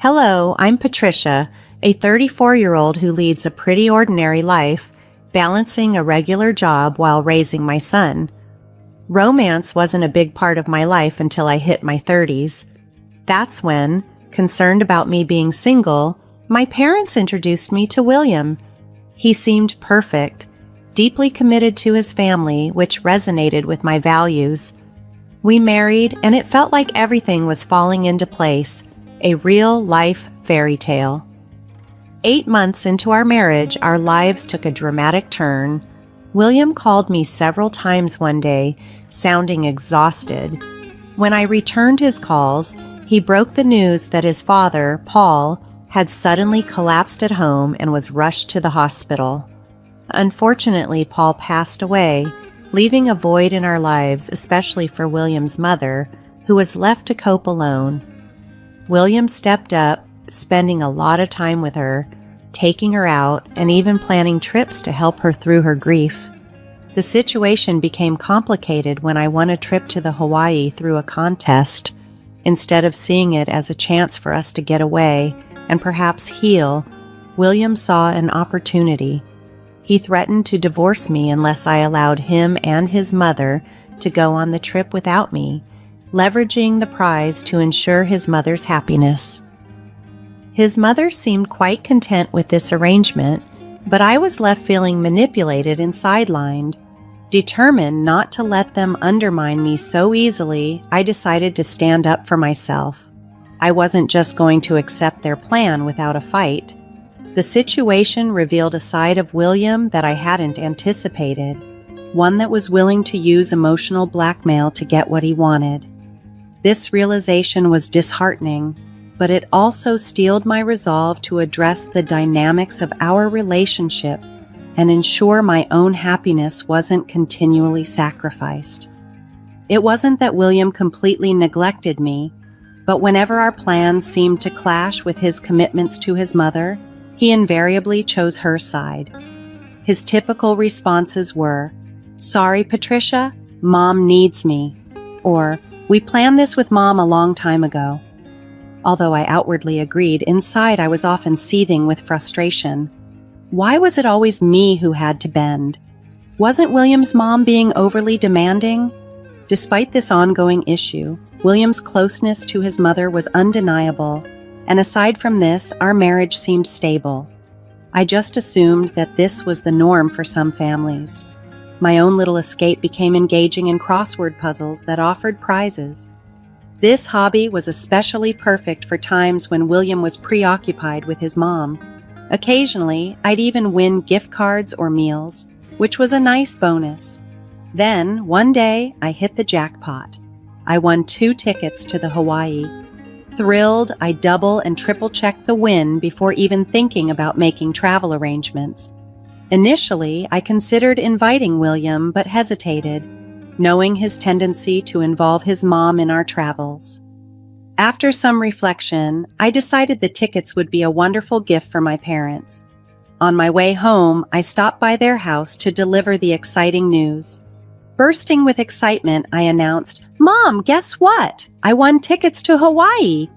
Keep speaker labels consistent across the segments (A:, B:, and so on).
A: Hello, I'm Patricia, a 34-year-old who leads a pretty ordinary life, balancing a regular job while raising my son. Romance wasn't a big part of my life until I hit my 30s. That's when, concerned about me being single, my parents introduced me to William. He seemed perfect, deeply committed to his family, which resonated with my values. We married, and it felt like everything was falling into place, a real-life fairy tale. 8 months into our marriage, our lives took a dramatic turn. William called me several times one day, sounding exhausted. When I returned his calls, he broke the news that his father, Paul, had suddenly collapsed at home and was rushed to the hospital. Unfortunately, Paul passed away, leaving a void in our lives, especially for William's mother, who was left to cope alone. William stepped up, spending a lot of time with her, taking her out, and even planning trips to help her through her grief. The situation became complicated when I won a trip to the Hawaii through a contest. Instead of seeing it as a chance for us to get away and perhaps heal, William saw an opportunity. He threatened to divorce me unless I allowed him and his mother to go on the trip without me, leveraging the prize to ensure his mother's happiness. His mother seemed quite content with this arrangement, but I was left feeling manipulated and sidelined. Determined not to let them undermine me so easily, I decided to stand up for myself. I wasn't just going to accept their plan without a fight. The situation revealed a side of William that I hadn't anticipated, one that was willing to use emotional blackmail to get what he wanted. This realization was disheartening, but it also steeled my resolve to address the dynamics of our relationship and ensure my own happiness wasn't continually sacrificed. It wasn't that William completely neglected me, but whenever our plans seemed to clash with his commitments to his mother, he invariably chose her side. His typical responses were, "Sorry, Patricia, Mom needs me," or "We planned this with Mom a long time ago." Although I outwardly agreed, inside I was often seething with frustration. Why was it always me who had to bend? Wasn't William's mom being overly demanding? Despite this ongoing issue, William's closeness to his mother was undeniable, and aside from this, our marriage seemed stable. I just assumed that this was the norm for some families. My own little escape became engaging in crossword puzzles that offered prizes. This hobby was especially perfect for times when William was preoccupied with his mom. Occasionally, I'd even win gift cards or meals, which was a nice bonus. Then, one day, I hit the jackpot. I won 2 tickets to the Hawaii. Thrilled, I double and triple checked the win before even thinking about making travel arrangements. Initially, I considered inviting William but hesitated, knowing his tendency to involve his mom in our travels. After some reflection, I decided the tickets would be a wonderful gift for my parents. On my way home, I stopped by their house to deliver the exciting news. Bursting with excitement, I announced, "Mom, guess what? I won tickets to Hawaii."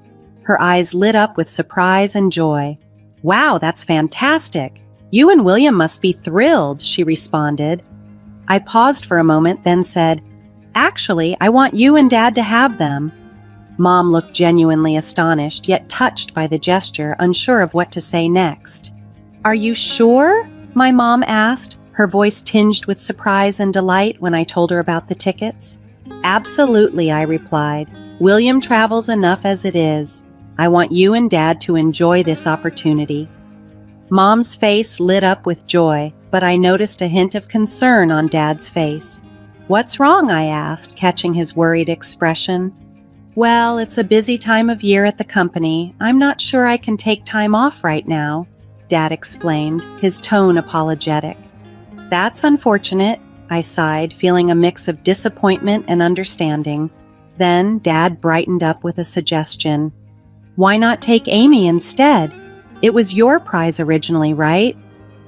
A: Her eyes lit up with surprise and joy. "Wow, that's fantastic. You and William must be thrilled," she responded. I paused for a moment, then said, "Actually, I want you and Dad to have them." Mom looked genuinely astonished, yet touched by the gesture, unsure of what to say next. "Are you sure?" my mom asked, her voice tinged with surprise and delight when I told her about the tickets. "Absolutely," I replied. "William travels enough as it is. I want you and Dad to enjoy this opportunity." Mom's face lit up with joy, but I noticed a hint of concern on Dad's face. "What's wrong?" I asked, catching his worried expression. "Well, it's a busy time of year at the company. I'm not sure I can take time off right now," Dad explained, his tone apologetic. "That's unfortunate," I sighed, feeling a mix of disappointment and understanding. Then Dad brightened up with a suggestion. "Why not take Amy instead? It was your prize originally, right?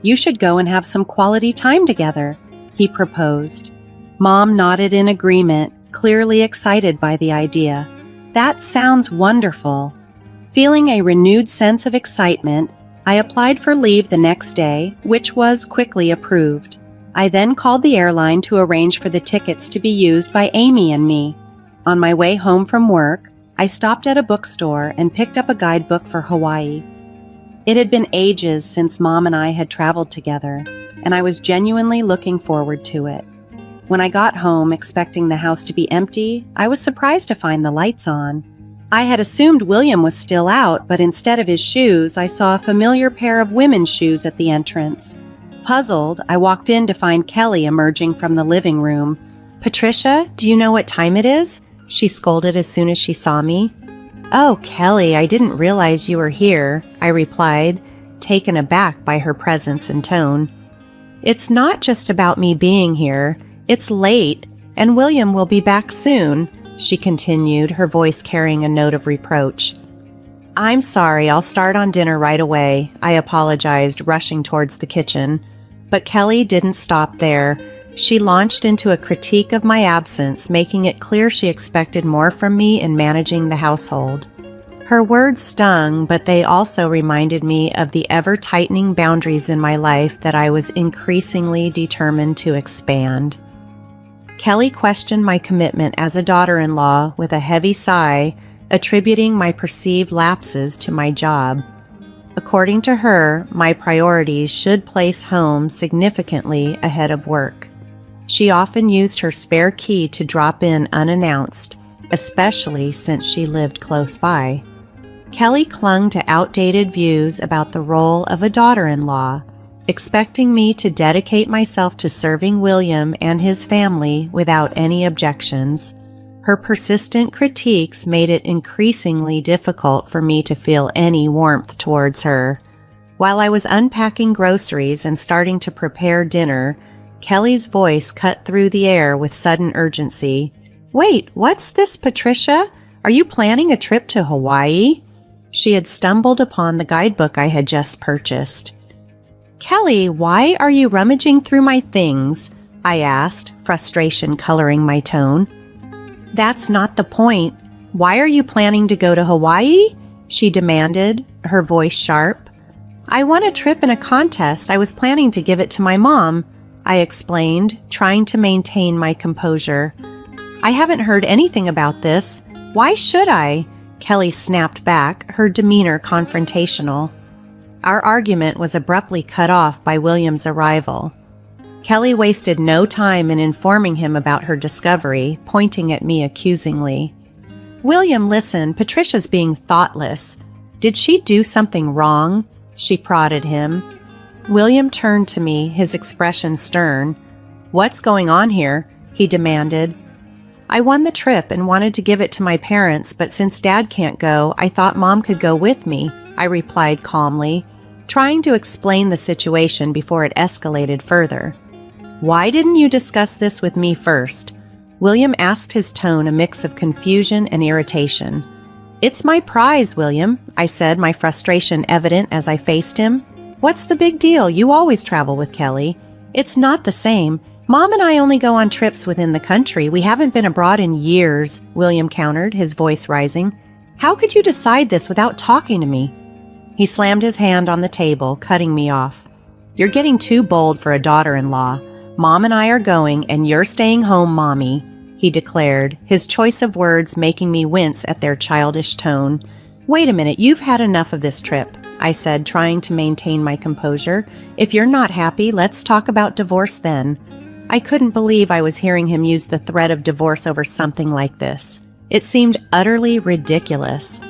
A: You should go and have some quality time together," he proposed. Mom nodded in agreement, clearly excited by the idea. "That sounds wonderful." Feeling a renewed sense of excitement, I applied for leave the next day, which was quickly approved. I then called the airline to arrange for the tickets to be used by Amy and me. On my way home from work, I stopped at a bookstore and picked up a guidebook for Hawaii. It had been ages since Mom and I had traveled together, and I was genuinely looking forward to it. When I got home expecting the house to be empty, I was surprised to find the lights on. I had assumed William was still out, but instead of his shoes, I saw a familiar pair of women's shoes at the entrance. Puzzled, I walked in to find Kelly emerging from the living room. "Patricia, do you know what time it is?" she scolded as soon as she saw me. "Oh, Kelly, I didn't realize you were here," I replied, taken aback by her presence and tone. "It's not just about me being here. It's late, and William will be back soon," she continued, her voice carrying a note of reproach. "I'm sorry, I'll start on dinner right away," I apologized, rushing towards the kitchen. But Kelly didn't stop there. She launched into a critique of my absence, making it clear she expected more from me in managing the household. Her words stung, but they also reminded me of the ever-tightening boundaries in my life that I was increasingly determined to expand. Kelly questioned my commitment as a daughter-in-law with a heavy sigh, attributing my perceived lapses to my job. According to her, my priorities should place home significantly ahead of work. She often used her spare key to drop in unannounced, especially since she lived close by. Kelly clung to outdated views about the role of a daughter-in-law, expecting me to dedicate myself to serving William and his family without any objections. Her persistent critiques made it increasingly difficult for me to feel any warmth towards her. While I was unpacking groceries and starting to prepare dinner, Kelly's voice cut through the air with sudden urgency. "Wait, what's this, Patricia? Are you planning a trip to Hawaii?" She had stumbled upon the guidebook I had just purchased. "Kelly, why are you rummaging through my things?" I asked, frustration coloring my tone. "That's not the point. Why are you planning to go to Hawaii?" she demanded, her voice sharp. "I won a trip in a contest. I was planning to give it to my mom," I explained, trying to maintain my composure. "I haven't heard anything about this. Why should I?" Kelly snapped back, her demeanor confrontational. Our argument was abruptly cut off by William's arrival. Kelly wasted no time in informing him about her discovery, pointing at me accusingly. "William, listen, Patricia's being thoughtless. Did she do something wrong?" she prodded him. William turned to me, his expression stern. "What's going on here?" he demanded. "I won the trip and wanted to give it to my parents, but since Dad can't go, I thought Mom could go with me," I replied calmly, trying to explain the situation before it escalated further. "Why didn't you discuss this with me first?" William asked, his tone a mix of confusion and irritation. "It's my prize, William," I said, my frustration evident as I faced him. "What's the big deal? You always travel with Kelly." "It's not the same. Mom and I only go on trips within the country. We haven't been abroad in years," William countered, his voice rising. "How could you decide this without talking to me?" He slammed his hand on the table, cutting me off. "You're getting too bold for a daughter-in-law. Mom and I are going, and you're staying home, Mommy," he declared, his choice of words making me wince at their childish tone. "Wait a minute, you've had enough of this trip," I said, trying to maintain my composure. "If you're not happy, let's talk about divorce then." I couldn't believe I was hearing him use the threat of divorce over something like this. It seemed utterly ridiculous.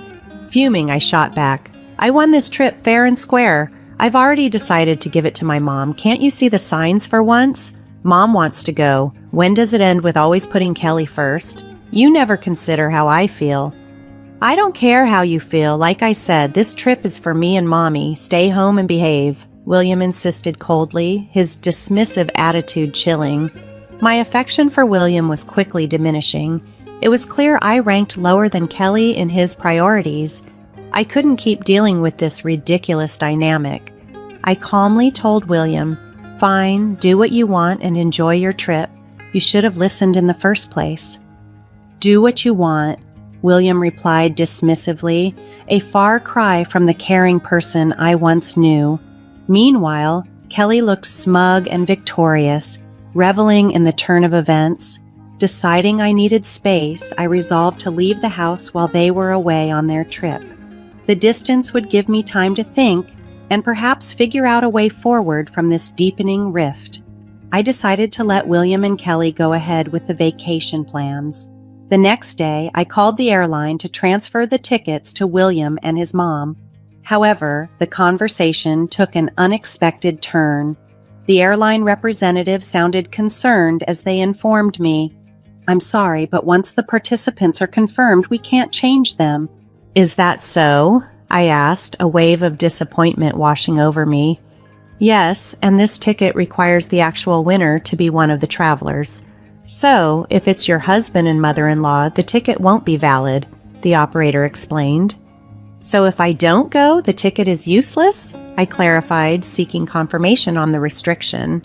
A: Fuming, I shot back. "I won this trip fair and square. I've already decided to give it to my mom. Can't you see the signs for once? Mom wants to go. When does it end with always putting Kelly first? You never consider how I feel." "I don't care how you feel. Like I said, this trip is for me and Mommy. Stay home and behave," William insisted coldly, his dismissive attitude chilling. My affection for William was quickly diminishing. It was clear I ranked lower than Kelly in his priorities. I couldn't keep dealing with this ridiculous dynamic. I calmly told William, "Fine, do what you want and enjoy your trip. You should have listened in the first place." "Do what you want. William replied dismissively, a far cry from the caring person I once knew. Meanwhile, Kelly looked smug and victorious, reveling in the turn of events. Deciding I needed space, I resolved to leave the house while they were away on their trip. The distance would give me time to think and perhaps figure out a way forward from this deepening rift. I decided to let William and Kelly go ahead with the vacation plans. The next day, I called the airline to transfer the tickets to William and his mom. However, the conversation took an unexpected turn. The airline representative sounded concerned as they informed me, "I'm sorry, but once the participants are confirmed, we can't change them." "Is that so?" I asked, a wave of disappointment washing over me. "Yes, and this ticket requires the actual winner to be one of the travelers. So, if it's your husband and mother-in-law, the ticket won't be valid," the operator explained. "So if I don't go, the ticket is useless?" I clarified, seeking confirmation on the restriction.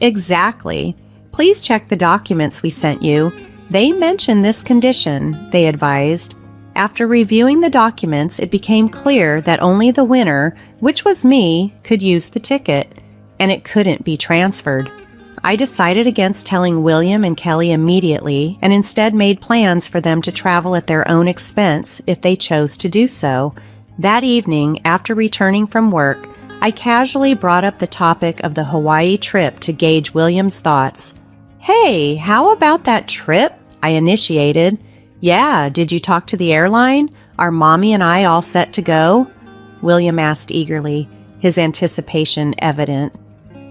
A: "Exactly. Please check the documents we sent you. They mention this condition," they advised. After reviewing the documents, it became clear that only the winner, which was me, could use the ticket, and it couldn't be transferred. I decided against telling William and Kelly immediately and instead made plans for them to travel at their own expense if they chose to do so. That evening, after returning from work, I casually brought up the topic of the Hawaii trip to gauge William's thoughts. "Hey, how about that trip?" I initiated. "Yeah, did you talk to the airline? Are Mommy and I all set to go?" William asked eagerly, his anticipation evident.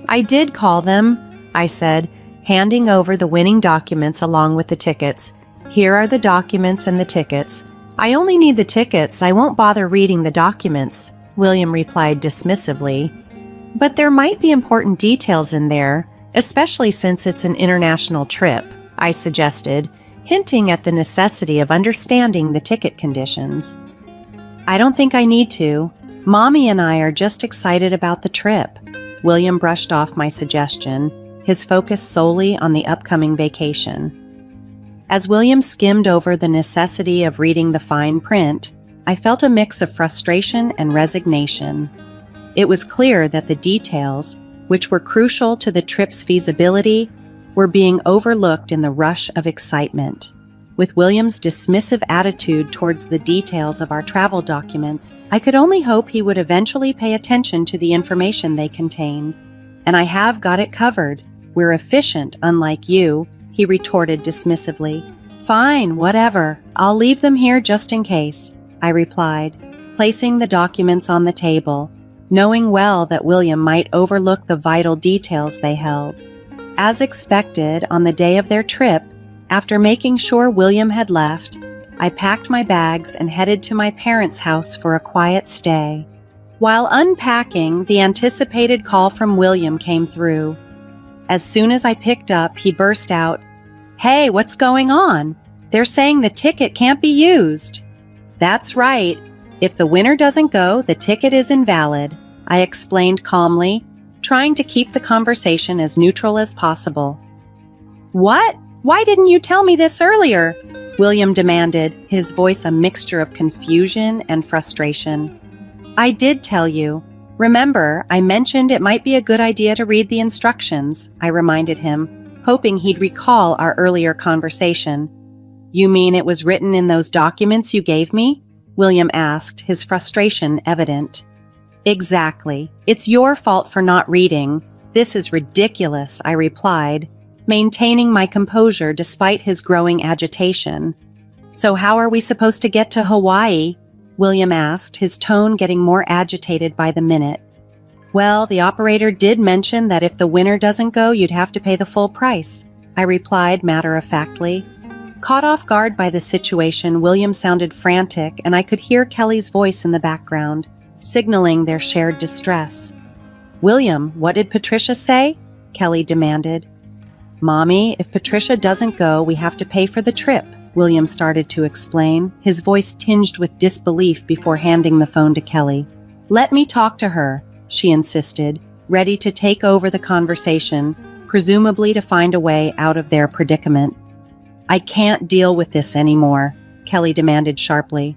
A: "I did call them," I said, handing over the winning documents along with the tickets. "Here are the documents and the tickets." "I only need the tickets. I won't bother reading the documents," William replied dismissively. "But there might be important details in there, especially since it's an international trip," I suggested, hinting at the necessity of understanding the ticket conditions. "I don't think I need to. Mommy and I are just excited about the trip." William brushed off my suggestion, his focus solely on the upcoming vacation. As William skimmed over the necessity of reading the fine print, I felt a mix of frustration and resignation. It was clear that the details, which were crucial to the trip's feasibility, were being overlooked in the rush of excitement. With William's dismissive attitude towards the details of our travel documents, I could only hope he would eventually pay attention to the information they contained. "And I have got it covered. We're efficient, unlike you," he retorted dismissively. "Fine, whatever. I'll leave them here just in case," I replied, placing the documents on the table, knowing well that William might overlook the vital details they held. As expected, on the day of their trip, after making sure William had left, I packed my bags and headed to my parents' house for a quiet stay. While unpacking, the anticipated call from William came through. As soon as I picked up, he burst out, "Hey, what's going on? They're saying the ticket can't be used." "That's right. If the winner doesn't go, the ticket is invalid," I explained calmly, trying to keep the conversation as neutral as possible. "What? Why didn't you tell me this earlier?" William demanded, his voice a mixture of confusion and frustration. "I did tell you. Remember, I mentioned it might be a good idea to read the instructions," I reminded him, hoping he'd recall our earlier conversation. "You mean it was written in those documents you gave me?" William asked, his frustration evident. "Exactly. It's your fault for not reading. This is ridiculous," I replied, maintaining my composure despite his growing agitation. "So how are we supposed to get to Hawaii?" William asked, his tone getting more agitated by the minute. "Well, the operator did mention that if the winner doesn't go, you'd have to pay the full price," I replied matter-of-factly. Caught off guard by the situation, William sounded frantic, and I could hear Kelly's voice in the background, signaling their shared distress. "William, what did Patricia say?" Kelly demanded. "Mommy, if Patricia doesn't go, we have to pay for the trip," William started to explain, his voice tinged with disbelief before handing the phone to Kelly. "Let me talk to her," she insisted, ready to take over the conversation, presumably to find a way out of their predicament. "I can't deal with this anymore," Kelly demanded sharply.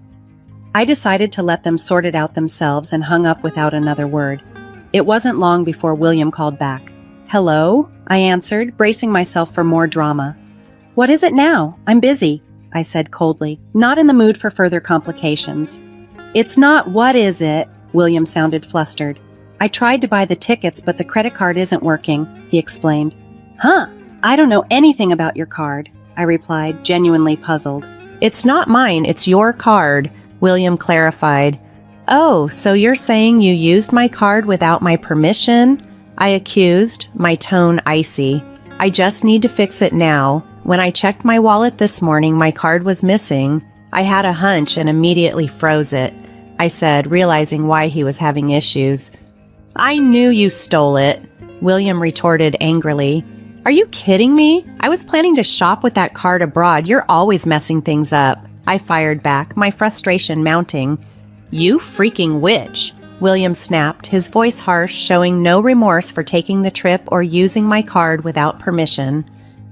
A: I decided to let them sort it out themselves and hung up without another word. It wasn't long before William called back. "Hello?" I answered, bracing myself for more drama. "What is it now? I'm busy," I said coldly, not in the mood for further complications. "It's not what is it," William sounded flustered. "I tried to buy the tickets, but the credit card isn't working," he explained. "Huh, I don't know anything about your card," I replied, genuinely puzzled. "It's not mine, it's your card," William clarified. "Oh, so you're saying you used my card without my permission?" I accused, my tone icy. "I just need to fix it now. When I checked my wallet this morning, my card was missing. I had a hunch and immediately froze it," I said, realizing why he was having issues. "I knew you stole it," William retorted angrily. "Are you kidding me? I was planning to shop with that card abroad. You're always messing things up," I fired back, my frustration mounting. "You freaking witch," William snapped, his voice harsh, showing no remorse for taking the trip or using my card without permission.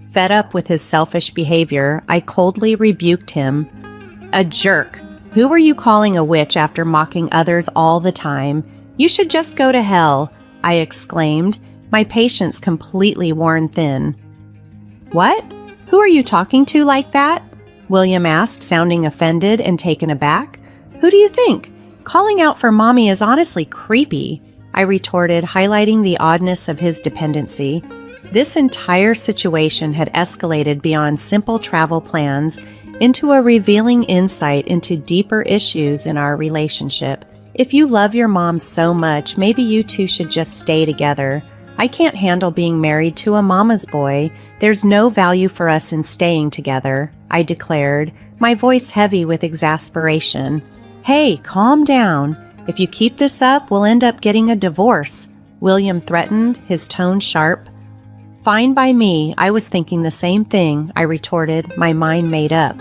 A: Fed up with his selfish behavior, I coldly rebuked him. "A jerk. Who were you calling a witch after mocking others all the time? You should just go to hell," I exclaimed, my patience completely worn thin. "What? Who are you talking to like that?" William asked, sounding offended and taken aback. "Who do you think? Calling out for mommy is honestly creepy," I retorted, highlighting the oddness of his dependency. This entire situation had escalated beyond simple travel plans into a revealing insight into deeper issues in our relationship. If you love your mom so much, maybe you two should just stay together. I can't handle being married to a mama's boy. There's no value for us in staying together, I declared, my voice heavy with exasperation. "Hey, calm down. If you keep this up, we'll end up getting a divorce," William threatened, his tone sharp. "Fine by me. I was thinking the same thing," I retorted, my mind made up.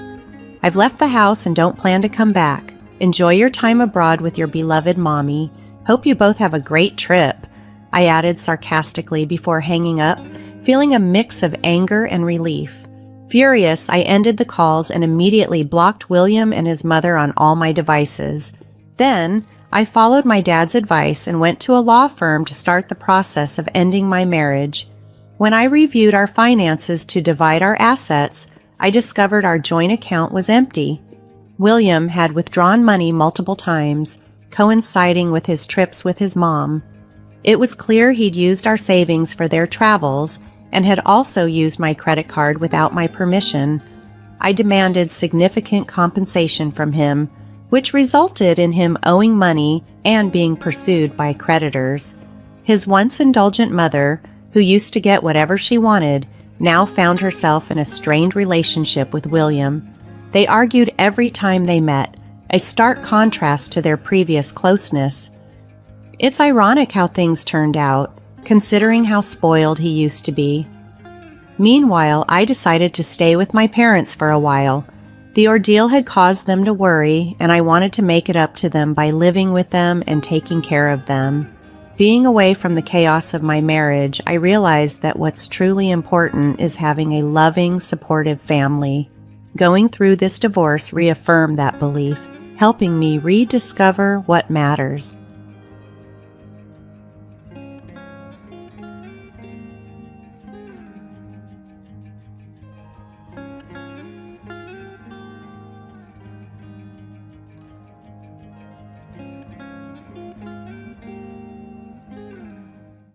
A: "I've left the house and don't plan to come back. Enjoy your time abroad with your beloved mommy. Hope you both have a great trip," I added sarcastically before hanging up, feeling a mix of anger and relief. Furious, I ended the calls and immediately blocked William and his mother on all my devices. Then, I followed my dad's advice and went to a law firm to start the process of ending my marriage. When I reviewed our finances to divide our assets, I discovered our joint account was empty. William had withdrawn money multiple times, coinciding with his trips with his mom. It was clear he'd used our savings for their travels and had also used my credit card without my permission. I demanded significant compensation from him, which resulted in him owing money and being pursued by creditors. His once indulgent mother, who used to get whatever she wanted, now found herself in a strained relationship with William. They argued every time they met, a stark contrast to their previous closeness. It's ironic how things turned out, considering how spoiled he used to be. Meanwhile, I decided to stay with my parents for a while. The ordeal had caused them to worry, and I wanted to make it up to them by living with them and taking care of them. Being away from the chaos of my marriage, I realized that what's truly important is having a loving, supportive family. Going through this divorce reaffirmed that belief, helping me rediscover what matters.